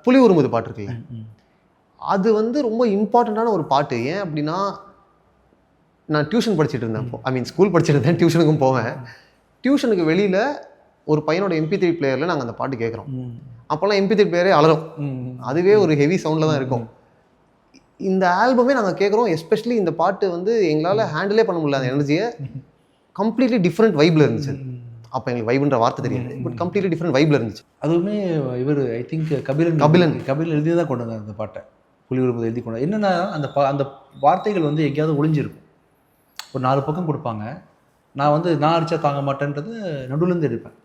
புலி உருமுது பாட்டு இருக்குல்ல, அது வந்து ரொம்ப இம்பார்ட்டண்ட்டான ஒரு பாட்டு. ஏன் அப்படின்னா, நான் டியூஷன் படிச்சுட்டு இருந்தேன். ஐ மீன் ஸ்கூல் படிச்சுட்டு இருந்தேன், டியூஷனுக்கும் போவேன். டியூஷனுக்கு வெளியில் ஒரு பையனோட MP3 பிளேயரில் நாங்கள் அந்த பாட்டு கேட்குறோம். அப்போல்லாம் MP3 பிளேயரே அலறும், அதுவே ஒரு ஹெவி சவுண்டில் தான் இருக்கும். இந்த ஆல்பமே நாங்கள் கேட்குறோம். எஸ்பெஷலி இந்த பாட்டு வந்து எங்களால் ஹேண்டிலே பண்ண முடியல. அந்த எனர்ஜியை கம்ப்ளீட்லி டிஃப்ரெண்ட் வைப்பில் இருந்துச்சு. அப்போ எங்களுக்கு வைப்ன்ற வார்த்தை தெரியாது, பட் கம்ப்ளீட்லி டிஃப்ரெண்ட் வைப்பில் இருந்துச்சு. அதுவுமே இவர் ஐ திங்க் கபிலன் எழுதி தான் கொண்டு வந்தார் அந்த பாட்டை. புலி உருமுது எழுதி கொண்டு என்னென்னா அந்த வார்த்தைகள் வந்து எங்கேயாவது ஒளிஞ்சிருக்கும். ஒரு 4 பக்கம் கொடுப்பாங்க. நான் வந்து நான் அடித்தா தாங்க மாட்டேன்றது நடுவுலேருந்து எடுப்பேன்.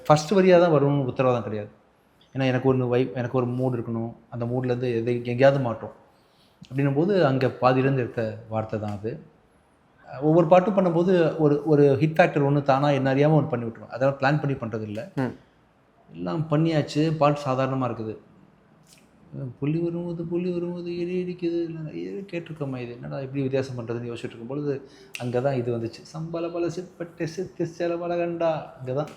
ஃபஸ்ட்டு வரியாக தான் வரும்னு உத்தரவாதம் கிடையாது. ஏன்னா எனக்கு ஒரு மூட் இருக்கணும். அந்த மூட்லேருந்து எங்கேயாவது மாட்டோம் அப்படின்னும் போது அங்கே பாதியிலேருந்து எடுத்த வார்த்தை தான் அது. ஒவ்வொரு பாட்டும் பண்ணும்போது ஒரு ஹிட் ஃபேக்டர் ஒன்று தானாக என்ன அறியாமல் ஒன்று பண்ணி விட்டுருவோம். அதெல்லாம் பிளான் பண்ணி பண்ணுறது இல்லை, எல்லாம் பண்ணியாச்சு. பாட்டு சாதாரணமாக இருக்குது. புள்ளி வரும்போது எரி அடிக்குது, இல்லை கேட்டிருக்கோமா, இது என்னடா எப்படி வித்தியாசம் பண்ணுறதுன்னு யோசிச்சுட்டு இருக்கும்பொழுது அங்கே தான் இது வந்துச்சு. சம்பள பல சிற்பட்டு சித்து செல பலகண்டா. அங்கே தான்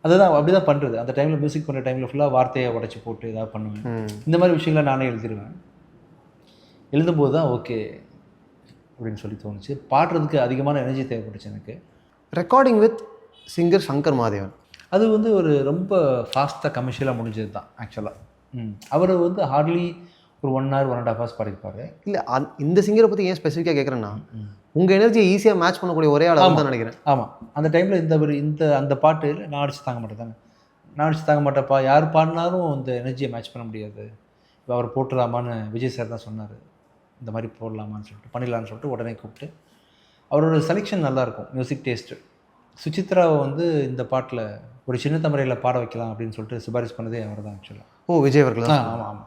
அதுதான் அப்படி தான் பண்ணுறது. அந்த டைமில் மியூசிக் பண்ணுற டைமில் ஃபுல்லாக வார்த்தையை உடச்சி போட்டு ஏதாவது பண்ணுவேன். இந்த மாதிரி விஷயங்களை நானே எழுதிடுவேன். எழுதும்போது தான் ஓகே அப்படின்னு சொல்லி தோணுச்சு. பாடுறதுக்கு அதிகமான எனர்ஜி தேவைப்பட்டுச்சு எனக்கு. Recording with singer Shankar Mahadevan, அது வந்து ஒரு ரொம்ப ஃபாஸ்ட்டாக கமர்ஷியலாக முடிஞ்சது தான் ஆக்சுவலாக. அவர் வந்து ஹார்ட்லி ஒரு 1 hour 1.5 hours பாடியிருப்பார். இல்லை, இந்த சிங்கரை பற்றி ஏன் ஸ்பெசிஃபிக்காக கேட்குறேன்னா, உங்கள் எனர்ஜியை ஈஸியாக மேட்ச் பண்ணக்கூடிய ஒரே ஆள் தான் நினைக்கிறேன். ஆமாம், அந்த டைமில் அந்த பாட்டு நான் அடிச்சு தாங்க மாட்டேன் தாங்க, நான் அடிச்சு தாங்க மாட்டேப்பா, யார் பாடினாலும் அந்த எனர்ஜியை மேட்ச் பண்ண முடியாது. இப்போ அவர் போட்டுடலாமான்னு விஜய் சார் தான் சொன்னார். இந்த மாதிரி போடலாமான்னு சொல்லிட்டு பண்ணிடலான்னு சொல்லிட்டு உடனே கூப்பிட்டு, அவரோட செலெக்ஷன் நல்லாயிருக்கும், மியூசிக் டேஸ்ட்டு. சுசித்ராவை வந்து இந்த பாட்டில் ஒரு சின்ன தமிழையில் பாட வைக்கலாம் அப்படின்னு சொல்லிட்டு சிபாரிசு பண்ணதே அவர் தான் ஆக்சுவலாக. விஜய் அவர்கள் தான். ஆமாம்.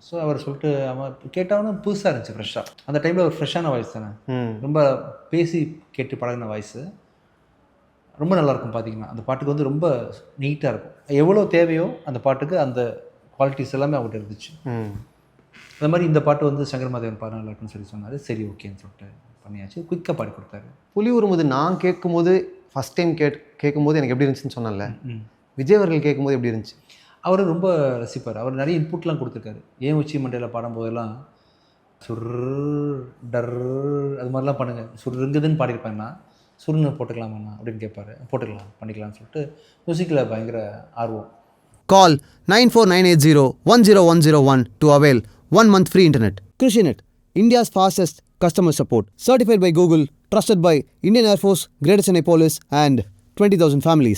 ஸோ அவர் சொல்லிட்டு அவன் கேட்டவனும் புதுசாக இருந்துச்சு, ஃப்ரெஷ்ஷாக. அந்த டைமில் ஒரு ஃப்ரெஷ்ஷான வாய்ஸ் தானே, ரொம்ப பேசி கேட்டு பழகின வாய்ஸு, ரொம்ப நல்லாயிருக்கும். பார்த்தீங்கன்னா அந்த பாட்டுக்கு வந்து ரொம்ப நீட்டாக இருக்கும். எவ்வளோ தேவையோ அந்த பாட்டுக்கு அந்த குவாலிட்டிஸ் எல்லாமே அவங்கள்ட்ட இருந்துச்சு. அந்த மாதிரி இந்த பாட்டு வந்து சங்கர் மாதேவன் பாட நல்லா இருக்குன்னு சொல்லி சொன்னார். சரி ஓகேன்னு சொல்லிட்டு பண்ணியாச்சு. குயிக்காக பாடி கொடுத்தாரு. புலி உருமுது நான் கேட்கும்போது ஃபஸ்ட் டைம் கேட்கும்போது எனக்கு எப்படி இருந்துச்சுன்னு சொன்னல, விஜய் அவர்கள் கேட்கும்போது எப்படி இருந்துச்சு? அவர் ரொம்ப ரசிப்பார். அவர் நிறைய இன்புட்லாம் கொடுத்துருக்காரு. ஏன் உச்சி மண்டையில் பாடும்போதெல்லாம் டர் அது மாதிரிலாம் பண்ணுங்க, சுருங்குதுன்னு பாடியிருப்பேன்னா சுருன்னு போட்டுக்கலாமாண்ணா அப்படின்னு கேட்பாரு. போட்டுக்கலாம், பண்ணிக்கலாம்னு சொல்லிட்டு மியூசிக்கில் பயங்கர ஆர்வம். Call 9498010101 to avail 1 month free internet. Krishinet, India's fastest customer support. Certified by Google, trusted by Indian Air Force, Greater Chennai Police and 20,000 families.